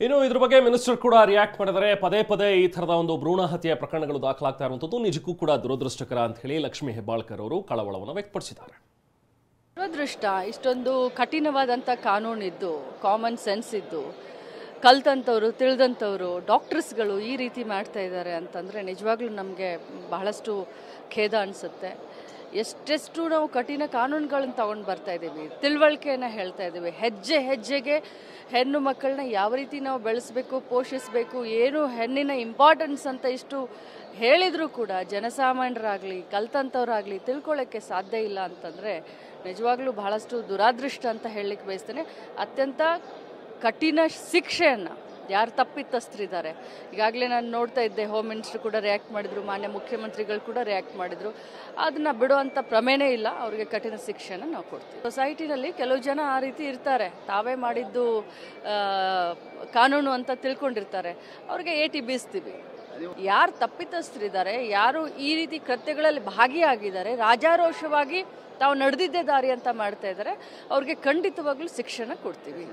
ಇನ್ನು ಇದ್ರ ಬಗ್ಗೆ ಮಿನಿಸ್ಟರ್ ಕೂಡ ರಿಯಾಕ್ಟ್ ಮಾಡಿದರೆ ಪದೇ ಪದೇ ಈ ಥರದ ಒಂದು ಭ್ರೂಣ ಹತ್ಯೆ ಪ್ರಕರಣಗಳು ದಾಖಲಾಗ್ತಾ ಇರುವಂಥದ್ದು ನಿಜಕ್ಕೂ ಕೂಡ ದುರದೃಷ್ಟಕರ ಅಂತ ಹೇಳಿ ಲಕ್ಷ್ಮೀ ಹೆಬ್ಬಾಳ್ಕರ್ ಅವರು ಕಳವಳವನ್ನು ವ್ಯಕ್ತಪಡಿಸಿದ್ದಾರೆ. ದುರದೃಷ್ಟ, ಇಷ್ಟೊಂದು ಕಠಿಣವಾದಂಥ ಕಾನೂನಿದ್ದು, ಕಾಮನ್ ಸೆನ್ಸ್ ಇದ್ದು, ಕಲ್ತಂಥವ್ರು ತಿಳಿದಂಥವ್ರು ಡಾಕ್ಟರ್ಸ್ಗಳು ಈ ರೀತಿ ಮಾಡ್ತಾ ಇದ್ದಾರೆ ಅಂತಂದರೆ ನಿಜವಾಗ್ಲೂ ನಮಗೆ ಬಹಳಷ್ಟು ಖೇದ ಅನಿಸುತ್ತೆ. ಎಷ್ಟೆಷ್ಟು ನಾವು ಕಠಿಣ ಕಾನೂನುಗಳನ್ನ ತಗೊಂಡು ಬರ್ತಾ ಇದ್ದೀವಿ, ತಿಳುವಳಿಕೆಯನ್ನು ಹೇಳ್ತಾ ಇದ್ದೀವಿ. ಹೆಜ್ಜೆ ಹೆಜ್ಜೆಗೆ ಹೆಣ್ಣು ಮಕ್ಕಳನ್ನ ಯಾವ ರೀತಿ ನಾವು ಬೆಳೆಸಬೇಕು, ಪೋಷಿಸಬೇಕು, ಏನು ಹೆಣ್ಣಿನ ಇಂಪಾರ್ಟೆನ್ಸ್ ಅಂತ ಇಷ್ಟು ಹೇಳಿದರೂ ಕೂಡ ಜನಸಾಮಾನ್ಯರಾಗಲಿ ಕಲ್ತಂಥವ್ರಾಗಲಿ ತಿಳ್ಕೊಳ್ಳೋಕ್ಕೆ ಸಾಧ್ಯ ಇಲ್ಲ ಅಂತಂದರೆ ನಿಜವಾಗ್ಲೂ ಬಹಳಷ್ಟು ದುರಾದೃಷ್ಟ ಅಂತ ಹೇಳಲಿಕ್ಕೆ ಬಯಸ್ತೇನೆ. ಅತ್ಯಂತ ಕಠಿಣ ಶಿಕ್ಷೆಯನ್ನು ಯಾರು ತಪ್ಪಿತಸ್ಥರಿದ್ದಾರೆ, ಈಗಾಗಲೇ ನಾನು ನೋಡ್ತಾ ಇದ್ದೆ, ಹೋಮ್ ಮಿನಿಸ್ಟರ್ ಕೂಡ ರಿಯಾಕ್ಟ್ ಮಾಡಿದರು, ಮಾನ್ಯ ಮುಖ್ಯಮಂತ್ರಿಗಳು ಕೂಡ ರಿಯಾಕ್ಟ್ ಮಾಡಿದರು. ಅದನ್ನು ಬಿಡುವಂಥ ಪ್ರಮೇಯನೇ ಇಲ್ಲ, ಅವರಿಗೆ ಕಠಿಣ ಶಿಕ್ಷೆಯನ್ನು ನಾವು ಕೊಡ್ತೀವಿ. ಸೊಸೈಟಿನಲ್ಲಿ ಕೆಲವು ಜನ ಆ ರೀತಿ ಇರ್ತಾರೆ, ತಾವೇ ಮಾಡಿದ್ದು ಕಾನೂನು ಅಂತ ತಿಳ್ಕೊಂಡಿರ್ತಾರೆ, ಅವ್ರಿಗೆ ಏಟಿ ಬೀಸ್ತೀವಿ. ಯಾರು ತಪ್ಪಿತಸ್ಥರಿದ್ದಾರೆ, ಯಾರು ಈ ರೀತಿ ಕೃತ್ಯಗಳಲ್ಲಿ ಭಾಗಿಯಾಗಿದ್ದಾರೆ, ರಾಜಾರೋಷವಾಗಿ ತಾವು ನಡೆದಿದ್ದೇ ದಾರಿ ಅಂತ ಮಾಡ್ತಾ ಇದ್ದಾರೆ, ಅವ್ರಿಗೆ ಖಂಡಿತವಾಗ್ಲೂ ಶಿಕ್ಷೆನ ಕೊಡ್ತೀವಿ.